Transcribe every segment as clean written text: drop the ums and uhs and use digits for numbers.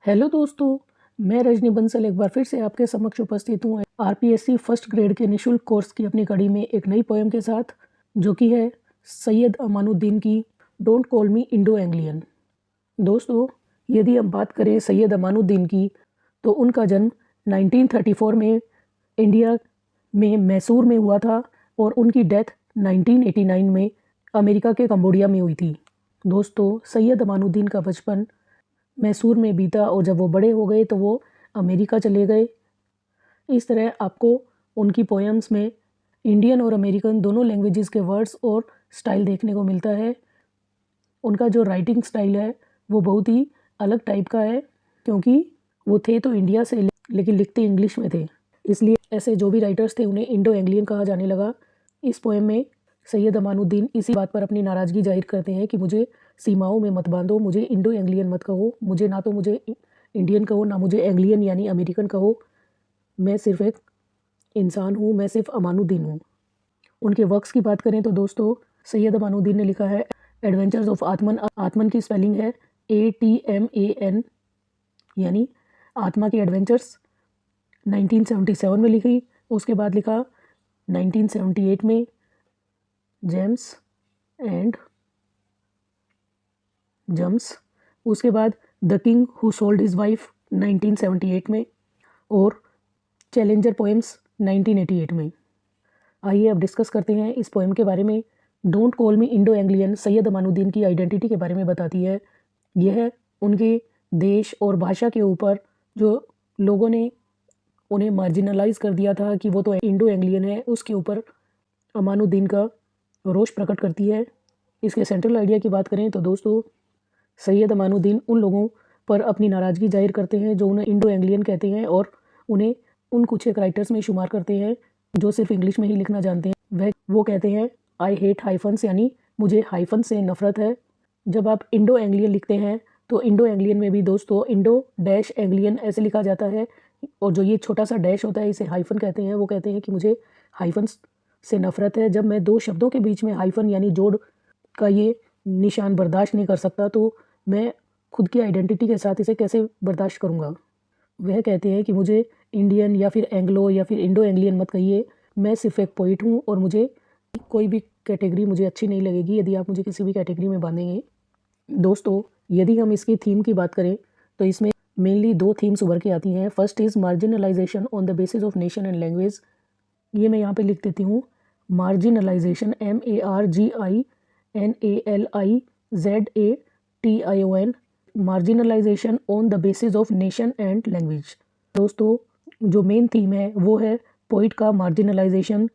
Hello दोस्तों, मैं रजनी बंसल एक बार फिर से आपके समक्ष उपस्थित हूँ आरपीएससी फर्स्ट ग्रेड के निःशुल्क कोर्स की अपनी कड़ी में एक नई पोएम के साथ, जो कि है सैयद अमानुद्दीन की don't call me Indo Anglian. दोस्तों, यदि हम बात करें सैयद अमानुद्दीन की, तो उनका जन्म 1934 में इंडिया में मैसूर में हुआ था और उनकी डेथ 1989 में अमेरिका के कंबोडिया में हुई थी। दोस्तों, सैयद अमानुद्दीन का बचपन मैसूर में बीता और जब वो बड़े हो गए तो वो अमेरिका चले गए। इस तरह आपको उनकी पोएम्स में इंडियन और अमेरिकन दोनों लैंग्वेजेस के वर्ड्स और स्टाइल देखने को मिलता है। उनका जो राइटिंग स्टाइल है वो बहुत ही अलग टाइप का है, क्योंकि वो थे तो इंडिया से लेकिन लिखते इंग्लिश में थे, इसलिए ऐसे जो भी राइटर्स थे उन्हें इंडो एंग्लियन कहा जाने लगा। इस पोएम में सैयद अमानुद्दीन इसी बात पर अपनी नाराज़गी जाहिर करते हैं कि मुझे सीमाओं में मत बांधो, मुझे इंडो एंग्लियन मत कहो, मुझे ना तो मुझे इंडियन कहो ना मुझे एंग्लियन यानी अमेरिकन कहो, मैं सिर्फ एक इंसान हूँ, मैं सिर्फ अमानुद्दीन हूँ। उनके वर्क्स की बात करें तो दोस्तों, सैयद अमानुद्दीन ने लिखा है एडवेंचर्स ऑफ आत्मन। आत्मन की स्पेलिंग है ATMAN, यानी आत्मा के एडवेंचर्स। 1977 में लिखी। उसके बाद लिखा 1978 में जेम्स एंड जम्स। उसके बाद the king who sold his wife 1978 में, और चैलेंजर पोएम्स 1988 में। आइए अब डिस्कस करते हैं इस पोएम के बारे में। Don't call me Indo Anglian Syed Amanuddin की आइडेंटिटी के बारे में बताती है। यह उनके देश और भाषा के ऊपर जो लोगों ने उन्हें मार्जिनलाइज कर दिया था कि वो तो इंडो एंग्लियन है, उसके ऊपर अमानुद्दीन का रोष प्रकट करती है। इसके सेंट्रल आइडिया की बात करें तो दोस्तों, सैयद अमानुद्दीन उन लोगों पर अपनी नाराज़गी जाहिर करते हैं जो उन्हें इंडो एंग्लियन कहते हैं, और उन्हें उन कुछ एक राइटर्स में शुमार करते हैं जो सिर्फ इंग्लिश में ही लिखना जानते हैं। वो कहते हैं आई हेट हाइफन्स, यानी मुझे हाइफन से नफरत है। जब आप इंडो एंग्लियन लिखते हैं तो इंडो एंग्लियन में भी दोस्तों इंडो डैश एंग्लियन ऐसे लिखा जाता है, और जो ये छोटा सा डैश होता है इसे हाइफन कहते हैं। वो कहते हैं कि मुझे हाइफन से नफरत है। जब मैं दो शब्दों के बीच में हाइफन यानी जोड़ का ये निशान बर्दाश्त नहीं कर सकता तो मैं खुद की आइडेंटिटी के साथ इसे कैसे बर्दाश्त करूँगा। वह कहते हैं कि मुझे इंडियन या फिर एंग्लो या फिर इंडो एंग्लियन मत कहिए, मैं सिर्फ एक पोइट हूँ और मुझे कोई भी कैटेगरी मुझे अच्छी नहीं लगेगी यदि आप मुझे किसी भी कैटेगरी में बांधेंगे। दोस्तों, यदि हम इसकी थीम की बात करें तो इसमें मेनली दो थीम्स उभर के आती हैं। First is marginalisation on the basis of nation and language. ये मैं यहाँ पे लिख देती हूँ, marginalisation MARGINALIZATION, marginalisation on the basis of nation and language. दोस्तों, जो मेन थीम है वो है पोइट का मार्जिनलाइजेशन।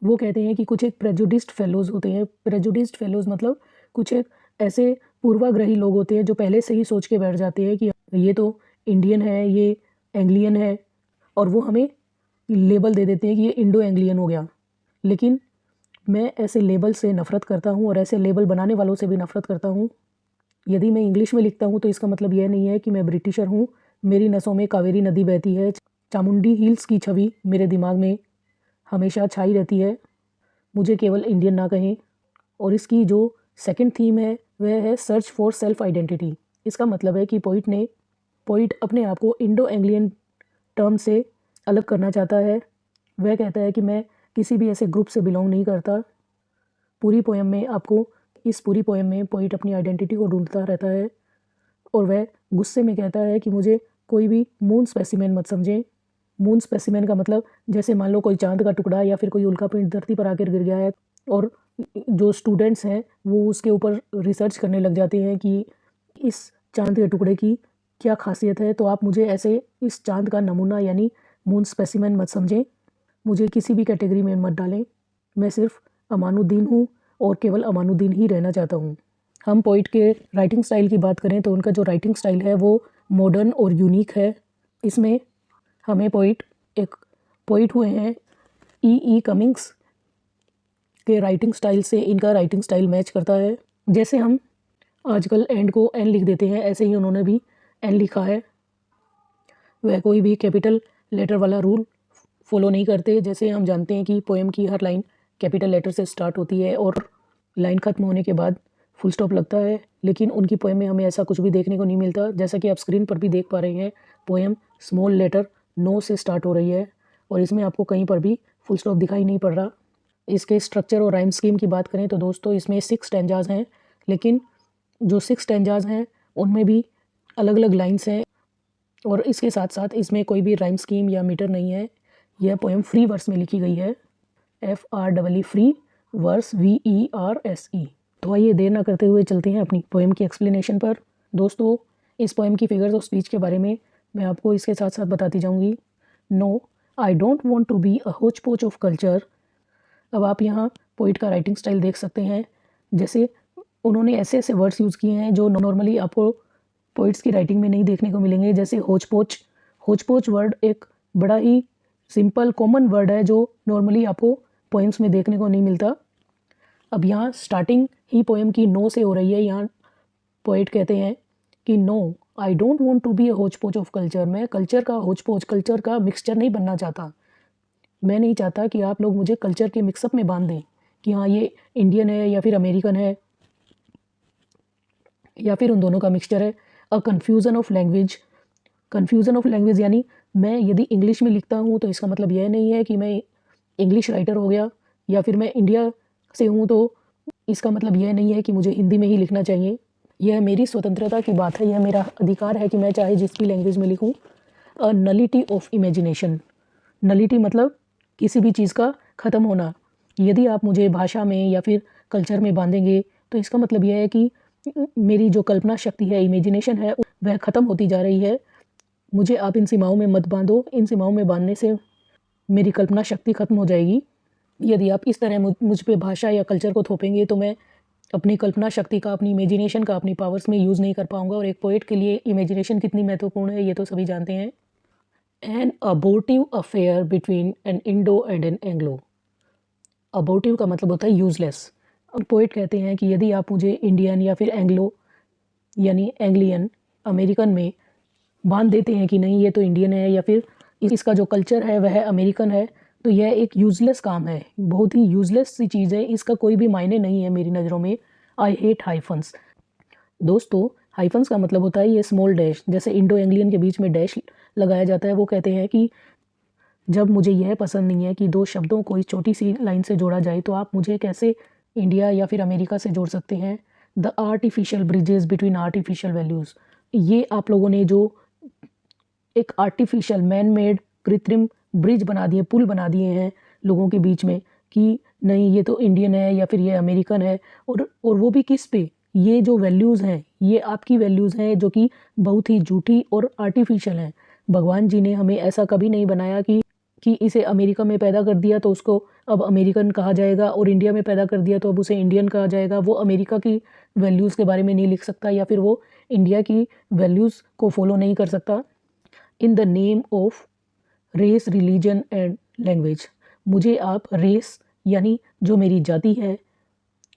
वो कहते हैं कि कुछ एक प्रेजुडिस्ड फेलोज़ होते हैं। प्रेजुडिस्ड फेलोज़ मतलब कुछ एक ऐसे पूर्वाग्रही लोग होते हैं जो पहले से ही सोच के बैठ जाते हैं कि ये तो इंडियन है, ये एंग्लियन है, और वो हमें लेबल दे देते हैं कि ये इंडो एंग्लियन हो गया। लेकिन मैं ऐसे लेबल से नफ़रत करता हूँ और ऐसे लेबल बनाने वालों से भी नफ़रत करता हूँ। यदि मैं इंग्लिश में लिखता हूँ तो इसका मतलब यह नहीं है कि मैं ब्रिटिशर हूँ। मेरी नसों में कावेरी नदी बहती है। चामुंडी हिल्स की छवि मेरे दिमाग में हमेशा छाई रहती है। मुझे केवल इंडियन ना कहें। और इसकी जो सेकंड थीम है वह है सर्च फॉर सेल्फ आइडेंटिटी। इसका मतलब है कि पोइट अपने आप को इंडो एंग्लियन टर्म से अलग करना चाहता है। वह कहता है कि मैं किसी भी ऐसे ग्रुप से बिलोंग नहीं करता। पूरी पोएम में पोइट अपनी आइडेंटिटी को ढूंढता रहता है, और वह गुस्से में कहता है कि मुझे कोई भी मून स्पेसिमेन मत समझें। मून स्पेसिमेन का मतलब जैसे मान लो कोई चांद का टुकड़ा या फिर कोई उल्कापिंड धरती पर आकर गिर गया है, और जो स्टूडेंट्स हैं वो उसके ऊपर रिसर्च करने लग जाते हैं कि इस चांद के टुकड़े की क्या खासियत है, तो आप मुझे ऐसे इस चांद का नमूना यानी मून स्पेसिमेन मत समझें, मुझे किसी भी कैटेगरी में मत डालें। मैं सिर्फ अमानुद्दीन हूँ और केवल अमानुद्दीन ही रहना चाहता हूँ। हम पोइट के राइटिंग स्टाइल की बात करें तो उनका जो राइटिंग स्टाइल है वो मॉडर्न और यूनिक है। इसमें हमें एक पोइट हुए हैं E कमिंग्स के राइटिंग स्टाइल से इनका राइटिंग स्टाइल मैच करता है। जैसे हम आजकल एंड को एन लिख देते हैं, ऐसे ही उन्होंने भी एन लिखा है। वह कोई भी कैपिटल लेटर वाला रूल फॉलो नहीं करते। जैसे हम जानते हैं कि पोएम की हर लाइन कैपिटल लेटर से स्टार्ट होती है और लाइन ख़त्म होने के बाद फुल स्टॉप लगता है, लेकिन उनकी पोएम में हमें ऐसा कुछ भी देखने को नहीं मिलता। जैसा कि आप स्क्रीन पर भी देख पा रहे हैं, पोएम स्मॉल लेटर नो से स्टार्ट हो रही है और इसमें आपको कहीं पर भी फुल स्टॉप दिखाई नहीं पड़ रहा। इसके स्ट्रक्चर और राइम स्कीम की बात करें तो दोस्तों इसमें 6 स्टैंजाज हैं, लेकिन जो 6 स्टैंजाज हैं उनमें भी अलग अलग लाइन्स हैं और इसके साथ साथ इसमें कोई भी राइम स्कीम या मीटर नहीं है। यह पोएम फ्री वर्स में लिखी गई है, FREE फ्री वर्स VERSE। तो आइए देर ना करते हुए चलते हैं अपनी पोएम की एक्सप्लेनेशन पर। दोस्तों इस पोएम की फिगर्स ऑफ स्पीच के बारे में मैं आपको इसके साथ साथ बताती जाऊंगी। No I don't want to be a hotchpotch of culture. अब आप यहाँ पोइट का राइटिंग स्टाइल देख सकते हैं, जैसे उन्होंने ऐसे ऐसे वर्ड्स यूज़ किए हैं जो नॉर्मली आपको पोइट्स की राइटिंग में नहीं देखने को मिलेंगे। जैसे होच पोच वर्ड एक बड़ा ही सिंपल कॉमन वर्ड है जो नॉर्मली आपको पोएम्स में देखने को नहीं मिलता। अब यहाँ स्टार्टिंग ही पोएम की नो से हो रही है। यहाँ पोइट कहते हैं कि no I don't want to be a hotchpotch of culture. मैं कल्चर का होच पोच, कल्चर का मिक्सचर नहीं बनना चाहता। मैं नहीं चाहता कि आप लोग मुझे कल्चर के मिक्सअप में बांध दें कि हाँ ये इंडियन है या फिर अमेरिकन है या फिर उन दोनों का मिक्सचर है। अ कन्फ्यूज़न ऑफ लैंग्वेज यानी मैं यदि इंग्लिश में लिखता हूँ तो इसका मतलब यह नहीं है कि मैं इंग्लिश राइटर हो गया, या फिर मैं इंडिया से हूँ तो इसका मतलब यह नहीं है कि मुझे हिंदी में ही लिखना चाहिए। यह मेरी स्वतंत्रता की बात है, यह मेरा अधिकार है कि मैं चाहे जिस भी लैंग्वेज में लिखूँ। अ नलिटी ऑफ इमेजिनेशन, नलिटी मतलब किसी भी चीज़ का ख़त्म होना। यदि आप मुझे भाषा में या फिर कल्चर में बांधेंगे तो इसका मतलब यह है कि मेरी जो कल्पना शक्ति है, इमेजिनेशन है, वह ख़त्म होती जा रही है। मुझे आप इन सीमाओं में मत बांधो, इन सीमाओं में बांधने से मेरी कल्पना शक्ति ख़त्म हो जाएगी। यदि आप इस तरह मुझ पे भाषा या कल्चर को थोपेंगे तो मैं अपनी कल्पना शक्ति का, अपनी इमेजिनेशन का अपनी पावर्स में यूज़ नहीं कर पाऊँगा। और एक पोइट के लिए इमेजिनेशन कितनी महत्वपूर्ण है ये तो सभी जानते हैं। An abortive affair between an Indo and an Anglo. Abortive का मतलब होता है यूज़लेस। और पोइट कहते हैं कि यदि आप मुझे इंडियन या फिर एंग्लो यानी एंग्लियन, अमेरिकन में बांध देते हैं कि नहीं ये तो इंडियन है या फिर इसका जो कल्चर है वह अमेरिकन है, तो यह एक यूज़लेस काम है, बहुत ही यूज़लेस सी चीज़ है, इसका कोई भी मायने नहीं है मेरी नज़रों में। I hate hyphens. दोस्तों हाइफन्स का मतलब होता है ये स्मॉल डैश, जैसे इंडो एंग्लियन के बीच में डैश लगाया जाता है। वो कहते हैं कि जब मुझे यह पसंद नहीं है कि दो शब्दों को इस छोटी सी लाइन से जोड़ा जाए तो आप मुझे कैसे इंडिया या फिर अमेरिका से जोड़ सकते हैं। The artificial bridges between artificial values, ये आप लोगों ने जो एक आर्टिफिशियल मैन मेड कृत्रिम ब्रिज बना दिए, पुल बना दिए हैं लोगों के बीच में कि नहीं ये तो इंडियन है या फिर ये अमेरिकन है। और वो भी किस पे, ये जो वैल्यूज़ हैं ये आपकी वैल्यूज़ हैं जो कि बहुत ही झूठी और आर्टिफिशियल हैं। भगवान जी ने हमें ऐसा कभी नहीं बनाया कि इसे अमेरिका में पैदा कर दिया तो उसको अब अमेरिकन कहा जाएगा और इंडिया में पैदा कर दिया तो अब उसे इंडियन कहा जाएगा। वो अमेरिका की वैल्यूज़ के बारे में नहीं लिख सकता या फिर वो इंडिया की वैल्यूज़ को फॉलो नहीं कर सकता। In the name of race, religion and language, मुझे आप रेस यानी जो मेरी जाति है,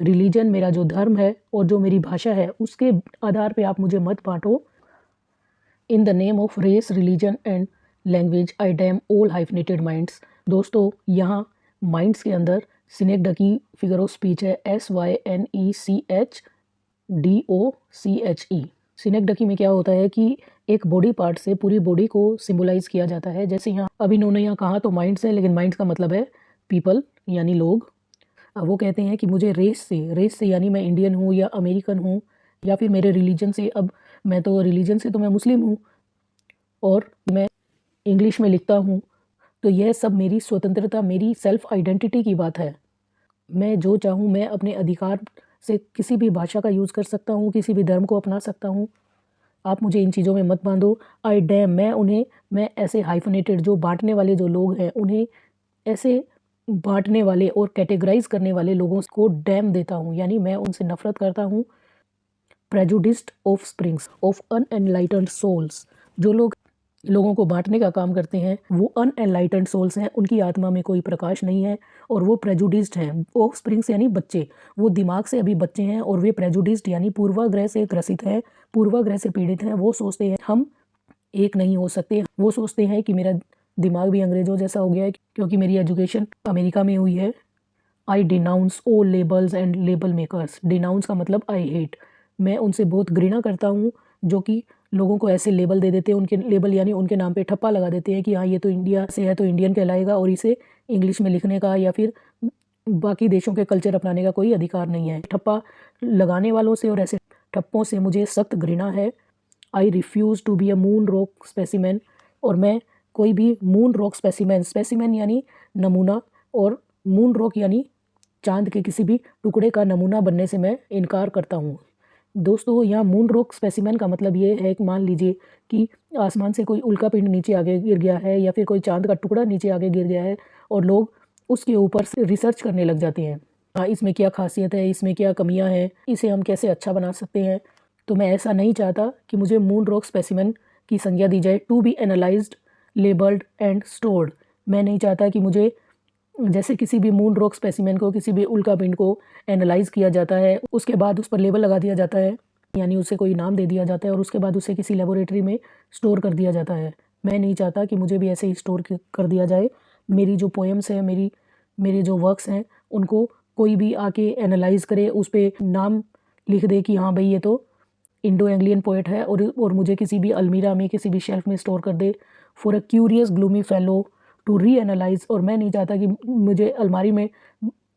रिलीजन मेरा जो धर्म है और जो मेरी भाषा है उसके आधार पे आप मुझे मत बांटो। In the name of race, religion and language I damn all hyphenated minds. दोस्तों यहाँ माइंड्स के अंदर सिनेक्डा की फिगर ऑफ स्पीच है, SYNECHDOCHE। सिनेक्डकी में क्या होता है कि एक बॉडी पार्ट से पूरी बॉडी को सिंबलाइज किया जाता है। जैसे यहाँ अभी इन्होंने यहाँ कहा तो माइंड्स है, लेकिन माइंड्स का मतलब है पीपल यानी लोग। अब वो कहते हैं कि मुझे रेस से यानी मैं इंडियन हूँ या अमेरिकन हूँ या फिर मेरे रिलीजन से, अब मैं तो रिलीजन से तो मैं मुस्लिम हूँ और मैं इंग्लिश में लिखता हूँ, तो यह सब मेरी स्वतंत्रता, मेरी सेल्फ आइडेंटिटी की बात है। मैं जो चाहूँ मैं अपने अधिकार से किसी भी भाषा का यूज़ कर सकता हूँ, किसी भी धर्म को अपना सकता हूँ। आप मुझे इन चीज़ों में मत बांधो। आई डैम, मैं ऐसे हाइफनेटेड जो बांटने वाले जो लोग हैं उन्हें ऐसे बांटने वाले और कैटेगराइज करने वाले लोगों को डैम देता हूँ, यानी मैं उनसे नफरत करता हूँ। Prejudiced offsprings of unenlightened souls, जो लोग लोगों को बांटने का काम करते हैं वो अनएनलाइटेंड सोल्स हैं, उनकी आत्मा में कोई प्रकाश नहीं है और वो प्रेजुडिस्ड हैं। ऑफ स्प्रिंग्स यानी बच्चे, वो दिमाग से अभी बच्चे हैं और वे प्रेजुडिस्ड यानी पूर्वाग्रह से ग्रसित हैं, पूर्वाग्रह से पीड़ित हैं। वो सोचते हैं हम एक नहीं हो सकते, वो सोचते हैं कि मेरा दिमाग भी अंग्रेज़ों जैसा हो गया है क्योंकि मेरी एजुकेशन अमेरिका में हुई है। I denounce all labels and label makers. Denounce का मतलब आई हेट, मैं उनसे बहुत घृणा करता हूँ जो कि लोगों को ऐसे लेबल दे देते हैं, उनके लेबल यानी उनके नाम पे ठप्पा लगा देते हैं कि हाँ ये तो इंडिया से है तो इंडियन कहलाएगा और इसे इंग्लिश में लिखने का या फिर बाकी देशों के कल्चर अपनाने का कोई अधिकार नहीं है। ठप्पा लगाने वालों से और ऐसे ठप्पों से मुझे सख्त घृणा है। I refuse to be a moon rock specimen, और मैं कोई भी मून रॉक स्पेसिमेन, स्पेसिमेन यानी नमूना और मून रॉक यानी चांद के किसी भी टुकड़े का नमूना बनने से मैं इनकार करता हूँ। दोस्तों यहाँ मून रॉक स्पेसिमेन का मतलब ये है कि मान लीजिए कि आसमान से कोई उल्का पिंड नीचे आगे गिर गया है या फिर कोई चांद का टुकड़ा नीचे आगे गिर गया है और लोग उसके ऊपर से रिसर्च करने लग जाते हैं। हाँ, इसमें क्या खासियत है, इसमें क्या कमियां हैं, इसे हम कैसे अच्छा बना सकते हैं। तो मैं ऐसा नहीं चाहता कि मुझे मून रॉक स्पेसिमेन की संज्ञा दी जाए, to be analysed, labelled and stored. मैं नहीं चाहता कि मुझे जैसे किसी भी मून रॉक स्पेसिमेन को, किसी भी उल्का पिंड को एनालाइज किया जाता है, उसके बाद उस पर लेबल लगा दिया जाता है यानी उसे कोई नाम दे दिया जाता है और उसके बाद उसे किसी लेबोरेटरी में स्टोर कर दिया जाता है। मैं नहीं चाहता कि मुझे भी ऐसे ही स्टोर कर दिया जाए। मेरी जो पोएम्स हैं, मेरे जो वर्क्स हैं, उनको कोई भी आके एनालाइज करे, उस पर नाम लिख दे कि हाँ भाई ये तो इंडो एंग्लियन पोएट है और मुझे किसी भी अलमीरा में, किसी भी शेल्फ में स्टोर कर दे for a curious gloomy fellow to reanalyse. और मैं नहीं चाहता कि मुझे अलमारी में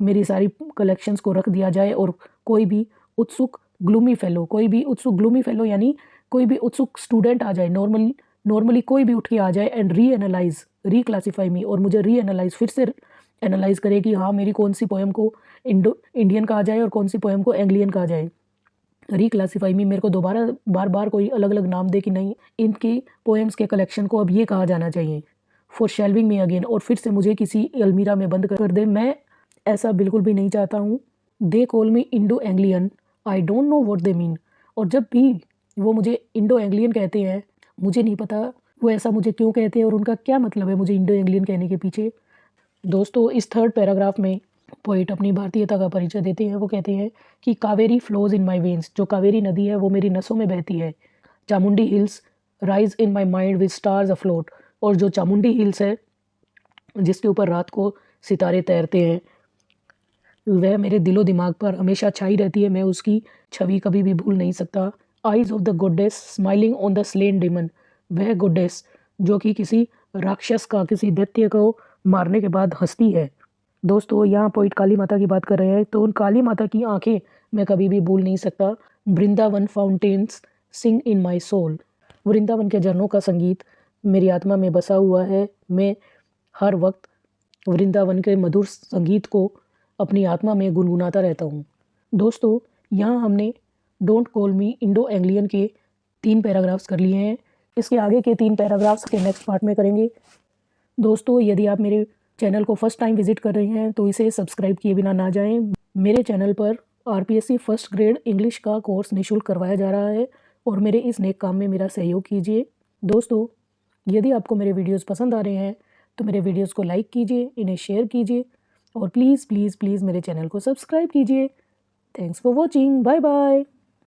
मेरी सारी कलेक्शंस को रख दिया जाए और कोई भी उत्सुक ग्लूमी फेलो यानी कोई भी उत्सुक स्टूडेंट आ जाए, नॉर्मली कोई भी उठ के आ जाए एंड री एनालाइज, री क्लासीफाई मी, और मुझे री एनालाइज, फिर से एनालाइज करे कि हाँ मेरी कौन सी पोएम को इंडियन कहा जाए और कौन सी पोएम को एंग्लियन कहा जाए। रिक्लासीफाई में मेरे को दोबारा बार बार कोई अलग अलग नाम दे कि नहीं इनकी पोएम्स के कलेक्शन को अब ये कहा जाना चाहिए, फॉर शेल्विंग मी अगेन, और फिर से मुझे किसी अलमीरा में बंद कर दे। मैं ऐसा बिल्कुल भी नहीं चाहता हूँ। They call me Indo Anglian, I don't know what they mean. और जब भी वो मुझे इंडो एंग्लियन कहते हैं, मुझे नहीं पता वो ऐसा मुझे क्यों कहते हैं और उनका क्या मतलब है मुझे इंडो एंग्लियन कहने के पीछे। दोस्तों इस थर्ड पैराग्राफ में पोइट अपनी भारतीयता का परिचय देते हैं। वो कहते हैं कि Kaveri flows in my veins, जो कावेरी नदी है वो मेरी नसों में बहती है। Chamundi hills rise in my mind with stars afloat, और जो चामुंडी हिल्स है जिसके ऊपर रात को सितारे तैरते हैं, वह मेरे दिलो दिमाग पर हमेशा छाई रहती है, मैं उसकी छवि कभी भी भूल नहीं सकता। Eyes of the goddess smiling on the slain demon, वह गुडेस जो कि किसी राक्षस का, किसी दैत्य को मारने के बाद हंसती है। दोस्तों यहाँ पोइट काली माता की बात कर रहे हैं, तो उन काली माता की आंखें मैं कभी भी भूल नहीं सकता। Vrindavan fountains sing in my soul, Vrindavan के झरनों का संगीत मेरी आत्मा में बसा हुआ है। मैं हर वक्त वृंदावन के मधुर संगीत को अपनी आत्मा में गुनगुनाता रहता हूँ। दोस्तों यहाँ हमने don't call me Indo Anglian के 3 पैराग्राफ्स कर लिए हैं। इसके आगे के 3 पैराग्राफ्स के नेक्स्ट पार्ट में करेंगे। दोस्तों यदि आप मेरे चैनल को फर्स्ट टाइम विजिट कर रहे हैं तो इसे सब्सक्राइब किए बिना ना जाएं। मेरे चैनल पर आरपीएससी फर्स्ट ग्रेड इंग्लिश का कोर्स निःशुल्क करवाया जा रहा है और मेरे इस नेक काम में मेरा सहयोग कीजिए। दोस्तों यदि आपको मेरे वीडियोस पसंद आ रहे हैं तो मेरे वीडियोस को लाइक कीजिए, इन्हें शेयर कीजिए और प्लीज़ प्लीज़ प्लीज़ मेरे चैनल को सब्सक्राइब कीजिए। Thanks for watching, bye bye.